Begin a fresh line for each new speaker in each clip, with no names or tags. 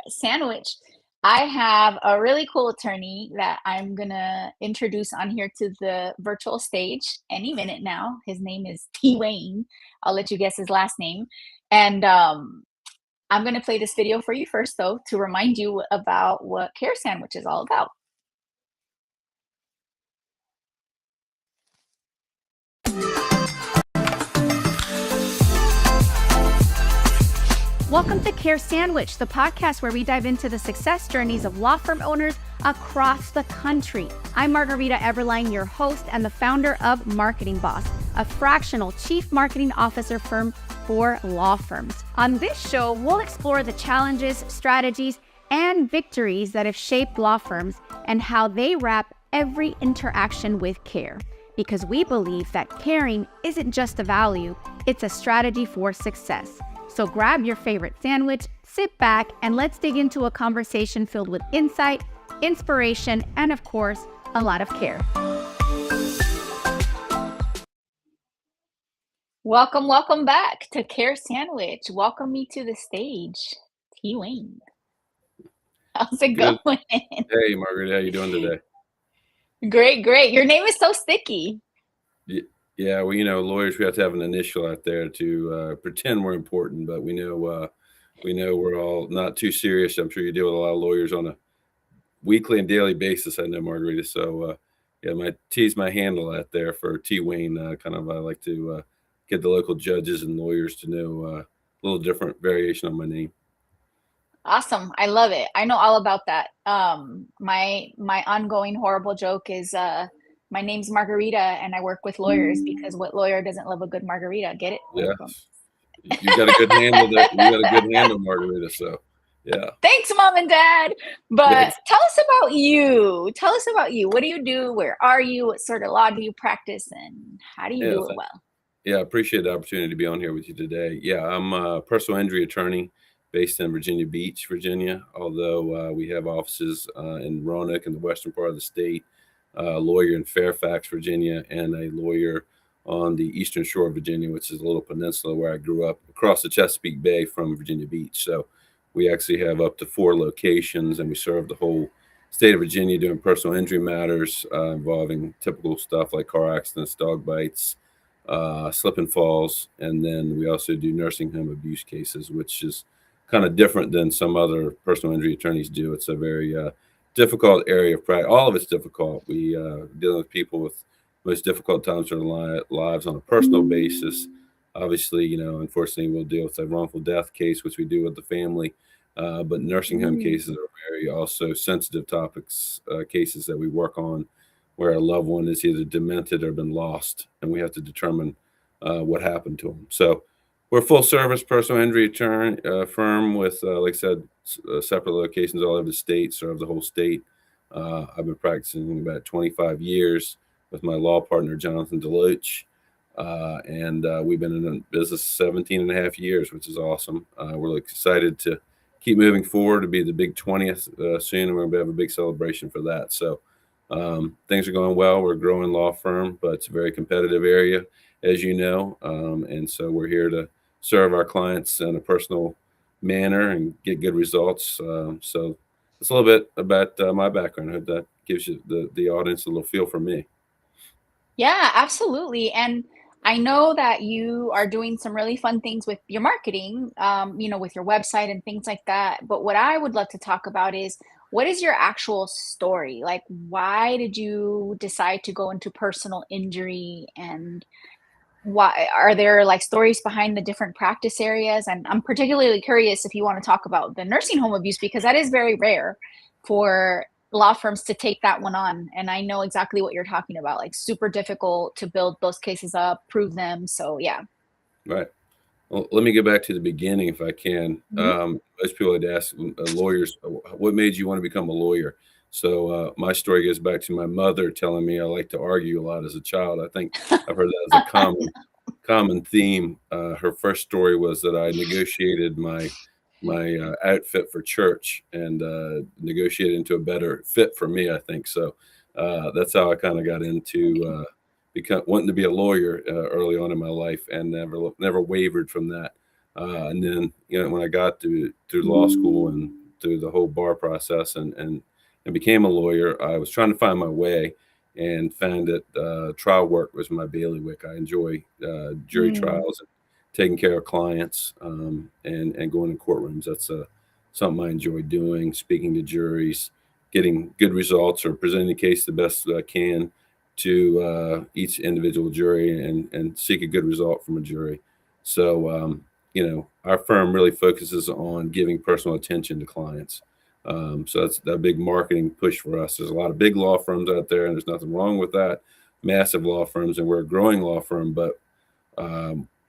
Sandwich. I have a really cool attorney that I'm gonna introduce on here to the virtual stage any minute now. His name is T. Wayne. I'll let you guess his last name. And I'm gonna play this video for you first, though, to remind you about what Care Sandwich is all about.
Welcome to Care Sandwich, the podcast where we dive into the success journeys of law firm owners across the country. I'm Margarita Everline, your host and the founder of Marketing Boss, a fractional chief marketing officer firm for law firms. On this show, we'll explore the challenges, strategies, and victories that have shaped law firms and how they wrap every interaction with care. Because we believe that caring isn't just a value, it's a strategy for success. So grab your favorite sandwich, sit back, and let's dig into a conversation filled with insight, inspiration, and of course, a lot of care.
Welcome back to Care Sandwich. Welcome me to the stage, T. Wayne. How's it
Good.
going?
Hey, Margaret, how you doing today?
Great. Your name is so sticky.
Yeah, well, lawyers, we have to have an initial out there to pretend we're important, but we know we're all not too serious. I'm sure you deal with a lot of lawyers on a weekly and daily basis. I know, Margarita. So, my T's my handle out there for T. Wayne. I like to get the local judges and lawyers to know a little different variation on my name.
Awesome. I love it. I know all about that. My ongoing horrible joke is my name's Margarita and I work with lawyers because what lawyer doesn't love a good margarita? Get it?
Yes. You got a good handle there. You got a good handle, Margarita. So, yeah.
Thanks, Mom and Dad. But
Yes.
tell us about you. What do you do? Where are you? What sort of law do you practice? And how do you do it well?
Yeah, I appreciate the opportunity to be on here with you today. Yeah, I'm a personal injury attorney based in Virginia Beach, Virginia, although we have offices in Roanoke in the western part of the state, a lawyer in Fairfax, Virginia, and a lawyer on the eastern shore of Virginia, which is a little peninsula where I grew up across the Chesapeake Bay from Virginia Beach. So we actually have up to 4 locations, and we serve the whole state of Virginia doing personal injury matters involving typical stuff like car accidents, dog bites, slip and falls. And then we also do nursing home abuse cases, which is kind of different than some other personal injury attorneys do. It's a very difficult area of practice. All of it's difficult. We dealing with people with most difficult times in their lives on a personal basis. Obviously, unfortunately, we'll deal with a wrongful death case, which we do with the family. But nursing home cases are very also sensitive topics, cases that we work on where a loved one is either demented or been lost, and we have to determine what happened to them. So we're a full-service personal injury attorney firm with, like I said, separate locations all over the state, serve the whole state. I've been practicing about 25 years with my law partner, Jonathan Deloach, and we've been in the business 17 and a half years, which is awesome. We're excited to keep moving forward to be the big 20th soon, and we're going to have a big celebration for that. So things are going well. We're a growing law firm, but it's a very competitive area, as you know, and so we're here to serve our clients in a personal manner and get good results. So it's a little bit about my background. I hope that gives you the audience a little feel for me.
Yeah, absolutely. And I know that you are doing some really fun things with your marketing, with your website and things like that. But what I would love to talk about is what is your actual story? Like, why did you decide to go into personal injury, and why are there like stories behind the different practice areas? And I'm particularly curious if you want to talk about the nursing home abuse, because that is very rare for law firms to take that one on. And I know exactly what you're talking about, like super difficult to build those cases up, prove them. So yeah.
Right. Well, let me get back to the beginning if I can.
Mhm.
Most people would ask lawyers, what made you want to become a lawyer? So my story goes back to my mother telling me I like to argue a lot as a child. I think I've heard that as a common theme. Her first story was that I negotiated my outfit for church and negotiated into a better fit for me, I think. So that's how I kind of got into wanting to be a lawyer early on in my life, and never wavered from that. And then when I got through law school and through the whole bar process and became a lawyer. I was trying to find my way and found that trial work was my bailiwick. I enjoy jury
Mm.
trials, and taking care of clients, and going to courtrooms. That's something I enjoy doing, speaking to juries, getting good results, or presenting the case the best that I can to each individual jury, and seek a good result from a jury. So, our firm really focuses on giving personal attention to clients. So that's that big marketing push for us. There's a lot of big law firms out there, and there's nothing wrong with that. Massive law firms, and we're a growing law firm, but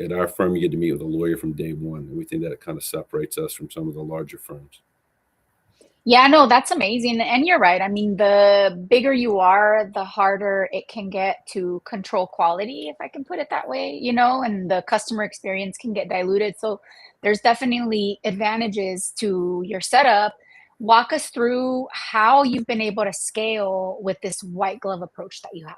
at our firm, you get to meet with a lawyer from day one, and we think that it kind of separates us from some of the larger firms.
Yeah, no, that's amazing. And you're right. I mean, the bigger you are, the harder it can get to control quality, if I can put it that way, and the customer experience can get diluted. So there's definitely advantages to your setup. Walk us through how you've been able to scale with this white glove approach that you have.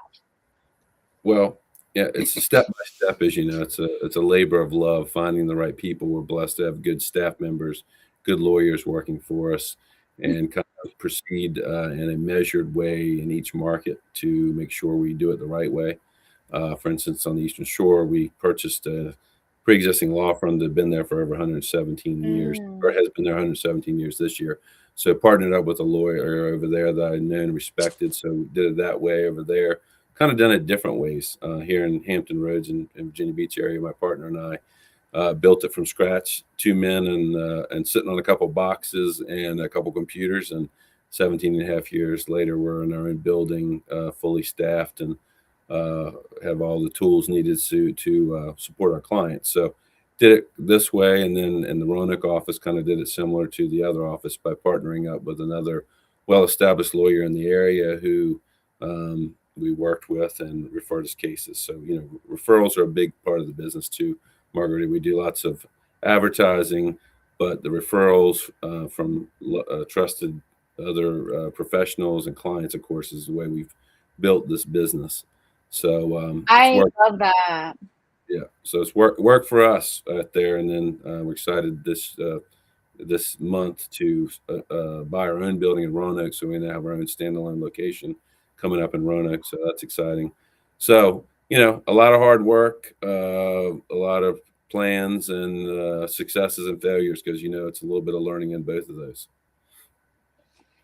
Well, yeah, it's a step by step, as you know. It's a labor of love, finding the right people. We're blessed to have good staff members, good lawyers working for us, and kind of proceed in a measured way in each market to make sure we do it the right way. For instance, on the Eastern Shore, we purchased a pre-existing law firm that had been there for over 117 years, or
Mm.
has been there 117 years this year. So partnered up with a lawyer over there that I knew and respected. So we did it that way over there. Kind of done it different ways here in Hampton Roads and Virginia Beach area. My partner and I built it from scratch, two men and sitting on a couple boxes and a couple computers. And 17 and a half years later, we're in our own building, fully staffed, and have all the tools needed to support our clients. So did it this way, and then in the Roanoke office, kind of did it similar to the other office by partnering up with another well-established lawyer in the area who we worked with and referred us cases. So referrals are a big part of the business too, Marguerite. We do lots of advertising, but the referrals from trusted other professionals and clients, of course, is the way we've built this business. So it's
I
worked.
love that.
Yeah, so it's work for us out there, and then we're excited this month to buy our own building in Roanoke, so we now have our own standalone location coming up in Roanoke. So that's exciting. So a lot of hard work, a lot of plans, and successes and failures, because it's a little bit of learning in both of those.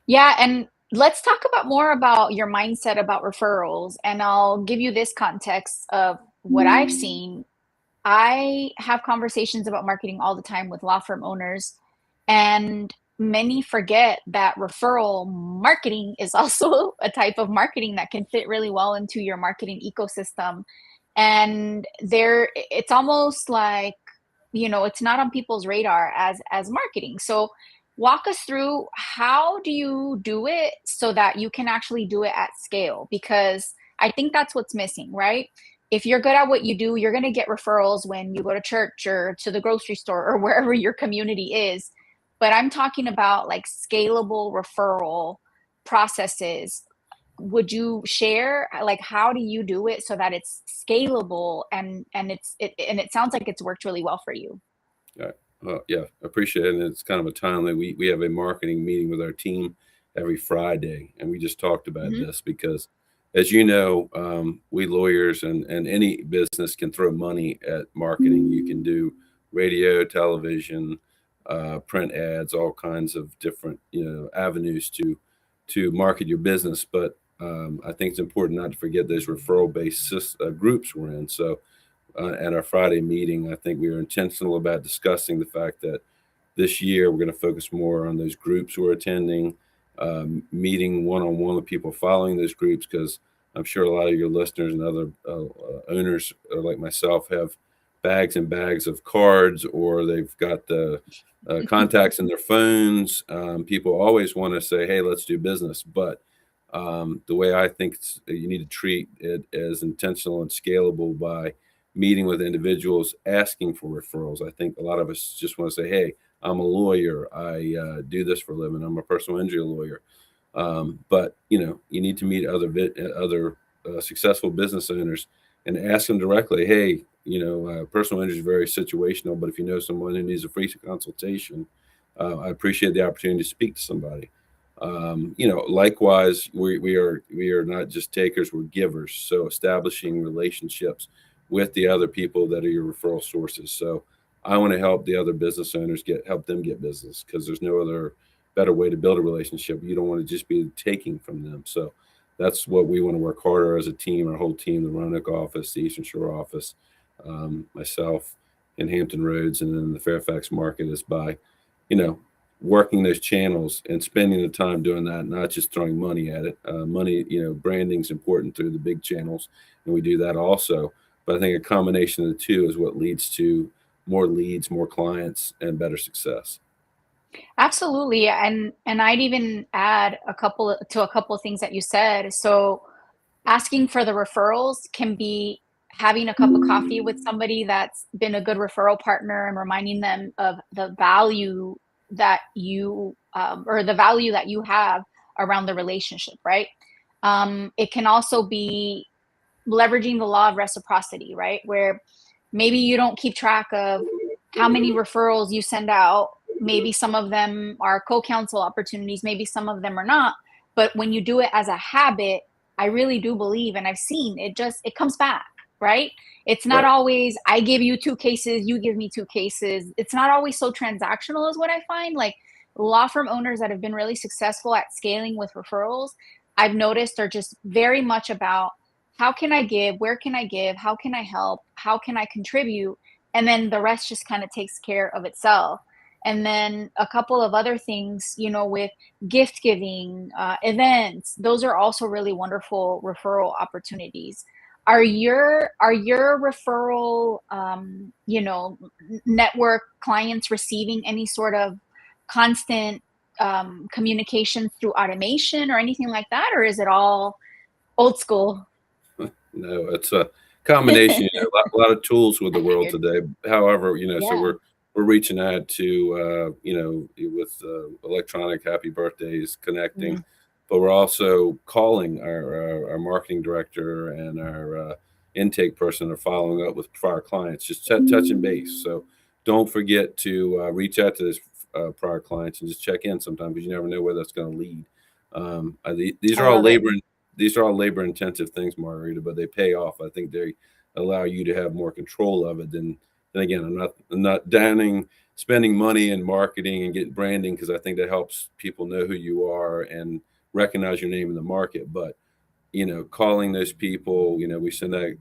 Yeah, and let's talk about more about your mindset about referrals. And I'll give you this context of what I've seen. I have conversations about marketing all the time with law firm owners, and many forget that referral marketing is also a type of marketing that can fit really well into your marketing ecosystem. And it's almost like, it's not on people's radar as marketing. So walk us through, how do you do it so that you can actually do it at scale? Because I think that's what's missing, right? If you're good at what you do, you're going to get referrals when you go to church or to the grocery store or wherever your community is. But I'm talking about like scalable referral processes. Would you share, like, how do you do it so that it's scalable, and it sounds like it's worked really well for you?
Yeah, yeah, appreciate it. And it's kind of a timely. We have a marketing meeting with our team every Friday, and we just talked about
Mhm.
this because, as you know, we lawyers and any business can throw money at marketing. You can do radio, television, print ads, all kinds of different avenues to market your business. But I think it's important not to forget those referral based groups we're in. So at our Friday meeting, I think we were intentional about discussing the fact that this year we're going to focus more on those groups we're attending, meeting one on one with people following those groups, because I'm sure a lot of your listeners and other owners like myself have bags and bags of cards, or they've got the contacts in their phones. People always want to say, "Hey, let's do business," but the way I think you need to treat it as intentional and scalable by meeting with individuals, asking for referrals. I think a lot of us just want to say, "Hey, I'm a lawyer. I do this for a living. I'm a personal injury lawyer." But you need to meet other successful business owners and ask them directly. Hey, personal injury is very situational, but if you know someone who needs a free consultation, I appreciate the opportunity to speak to somebody. Likewise, we are not just takers, we're givers. So establishing relationships with the other people that are your referral sources. So I want to help the other business owners help them get business, because there's no other better way to build a relationship. You don't want to just be taking from them. So that's what we want to work harder as a team, our whole team, the Roanoke office, the Eastern Shore office, myself in Hampton Roads, and then the Fairfax market, is by, you know, working those channels and spending the time doing that, not just throwing money at it. Money, branding's important through the big channels, and we do that also. But I think a combination of the two is what leads to more leads, more clients, and better success.
Absolutely. And I'd even add a couple of things that you said. So asking for the referrals can be having a cup of coffee with somebody that's been a good referral partner and reminding them of the value that or the value that you have around the relationship, right? It can also be leveraging the law of reciprocity, right? Where maybe you don't keep track of how many referrals you send out. Maybe some of them are co-counsel opportunities, maybe some of them are not. But when you do it as a habit, I really do believe, and I've seen it comes back, right? It's not
Right.
always I give you two cases, you give me two cases. It's not always so transactional, is what I find. Like law firm owners that have been really successful at scaling with referrals, I've noticed are just very much about how can I give, where can I give, how can I help, how can I contribute, and then the rest just kind of takes care of itself. And then a couple of other things, with gift giving, events, those are also really wonderful referral opportunities. Are your referral, network clients receiving any sort of constant communication through automation or anything like that, or is it all old school?
No, it's a combination. A lot of tools with
I
the world
figured.
today. However, so
Yeah.
we're reaching out to, with electronic happy birthdays, connecting,
Mm.
but we're also calling our marketing director and our intake person are following up with prior clients, just touching base. So don't forget to reach out to those prior clients and just check in sometime, because you never know where that's going to lead. These
I
are all
love it.
labor intensive things, Margarita, but they pay off. I think they allow you to have more control of it than. And again, I'm not downing spending money in marketing and getting branding, because I think that helps people know who you are and recognize your name in the market. But calling those people, we send out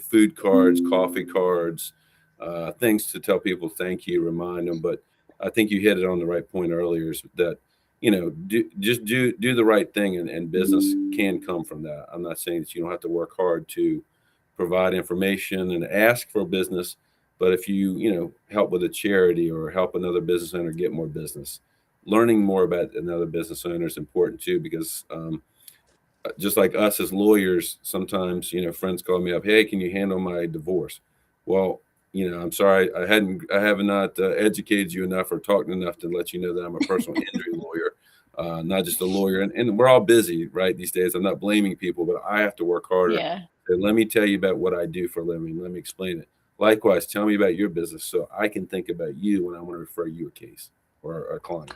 food cards, coffee cards, things to tell people thank you, remind them. But I think you hit it on the right point earlier, is that just do the right thing, and business can come from that. I'm not saying that you don't have to work hard to provide information and ask for business, but if you help with a charity or help another business owner get more business, learning more about another business owner is important too, because just like us as lawyers, sometimes friends call me up, hey, can you handle my divorce? Well, I'm sorry, I have not educated you enough or talked enough to let you know that I'm a personal injury lawyer, not just a lawyer. And we're all busy, right, these days. I'm not blaming people, but I have to work harder.
Yeah.
And let me tell you about what I do for a living. Let me explain it. Likewise, tell me about your business so I can think about you when I want to refer you a case or a client.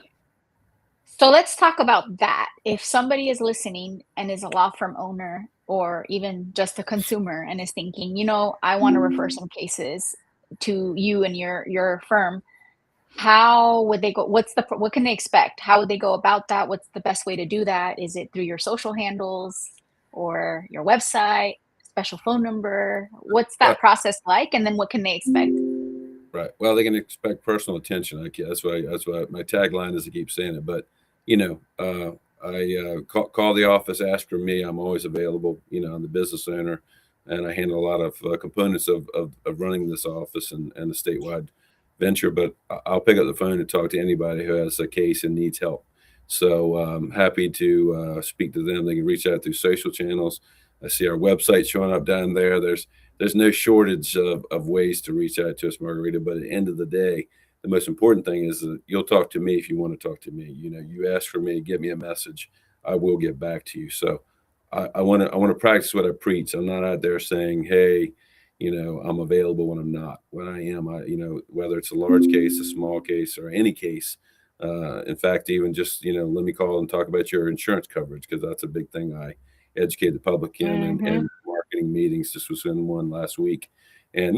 So let's talk about that. If somebody is listening and is a law firm owner or even just a consumer and is thinking, I want to refer some cases to you and your firm, how would they go? What can they expect? How would they go about that? What's the best way to do that? Is it through your social handles or your website, special phone number? What's
Right.
that process like? And then what can they expect?
Right. Well, they can expect personal attention. That's why my tagline is to keep saying it. But you know, I call the office, ask for me. I'm always available. I'm the business owner, and I handle a lot of components of running this office and the statewide venture. But I'll pick up the phone and talk to anybody who has a case and needs help. So happy to speak to them. They can reach out through social channels. I see our website showing up down there. There's no shortage of ways to reach out to us, Margarita. But at the end of the day, the most important thing is that you'll talk to me if you want to talk to me. You ask for me, give me a message, I will get back to you. So I want to practice what I preach. I'm not out there saying, hey, I'm available when I'm not. When I am, whether it's a large case, a small case, or any case. In fact, even just, let me call and talk about your insurance coverage, because that's a big thing I educate the public in, and marketing meetings. Just was in one last week. And,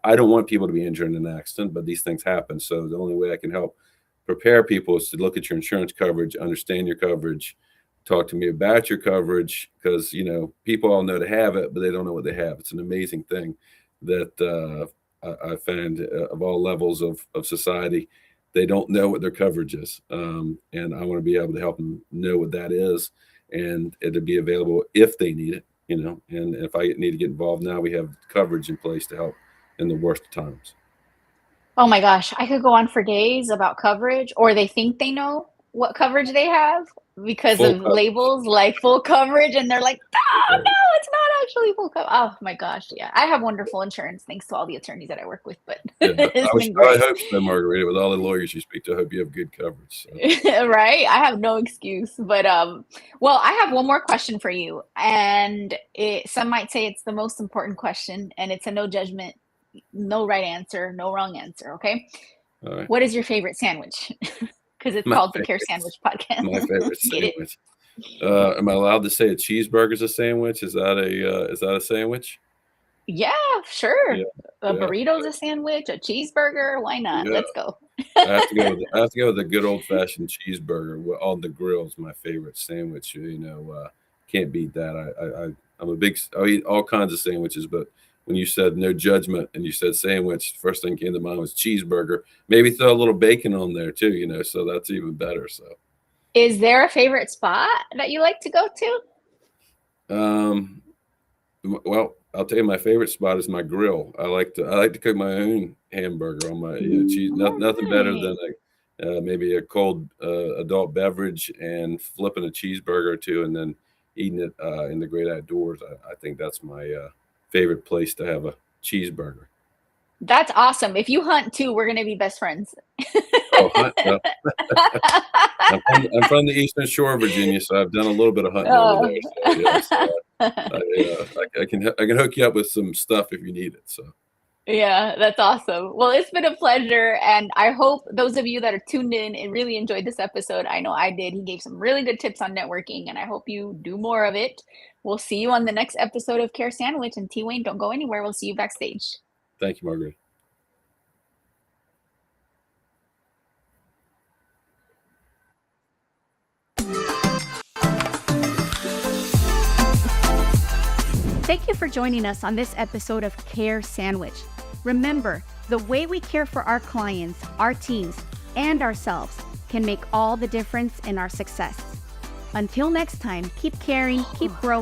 I don't want people to be injured in an accident, but these things happen. So the only way I can help prepare people is to look at your insurance coverage, understand your coverage, talk to me about your coverage, because, people all know to have it, but they don't know what they have. It's an amazing thing that I find of all levels of society. They don't know what their coverage is. And I want to be able to help them know what that is, and it'll be available if they need it, and if I need to get involved now, we have coverage in place to help in the worst of times.
Oh my gosh, I could go on for days about coverage, or they think they know what coverage they have because
Full
of
coverage.
labels like full coverage, and they're like, "Oh, no, it's not actually full coverage." Oh my gosh, yeah. I have wonderful insurance thanks to all the attorneys that I work with, but
Yeah,
it's been
I
great.
hope so, Margarita. With all the lawyers you speak to, I hope you have good coverage. So.
Right? I have no excuse. But well, I have one more question for you. And some might say it's the most important question, and it's a no judgment, no right answer, no wrong answer, okay?
All right.
What is your favorite sandwich? Because it's
My
called the
favorite,
Care Sandwich Podcast.
my favorite
Get it?
sandwich. Am I allowed to say a cheeseburger's a sandwich? Is that a sandwich?
Yeah, sure.
Yeah,
A
yeah,
burrito's a sandwich, a cheeseburger. Why not?
yeah.
Let's go.
I have to go with the good old fashioned cheeseburger on the grill is my favorite sandwich. Can't beat that. I'll eat all kinds of sandwiches, but when you said no judgment and you said sandwich, the first thing came to mind was cheeseburger. Maybe throw a little bacon on there too, so that's even better. So,
Is there a favorite spot that you like to go to?
um, well, I'll tell you, my favorite spot is my grill. I like to cook my own hamburger on my cheese.
All
Nothing better
right.
than maybe a cold adult beverage and flipping a cheeseburger or two, and then eating it in the great outdoors. I think that's my favorite place to have a cheeseburger.
That's awesome. If you hunt too, we're gonna be best friends.
Oh, well, I'm from the Eastern Shore of Virginia, so I've done a little bit of hunting over
Oh.
there. So, I can hook you up with some stuff if you need it. So.
Yeah, that's awesome. Well, it's been a pleasure, and I hope those of you that are tuned in and really enjoyed this episode, I know I did. He gave some really good tips on networking, and I hope you do more of it. We'll see you on the next episode of Care Sandwich, and T. Wayne, don't go anywhere. We'll see you backstage.
Thank you, Margaret.
Thank you for joining us on this episode of Care Sandwich. Remember, the way we care for our clients, our teams, and ourselves can make all the difference in our success. Until next time, keep caring, keep growing.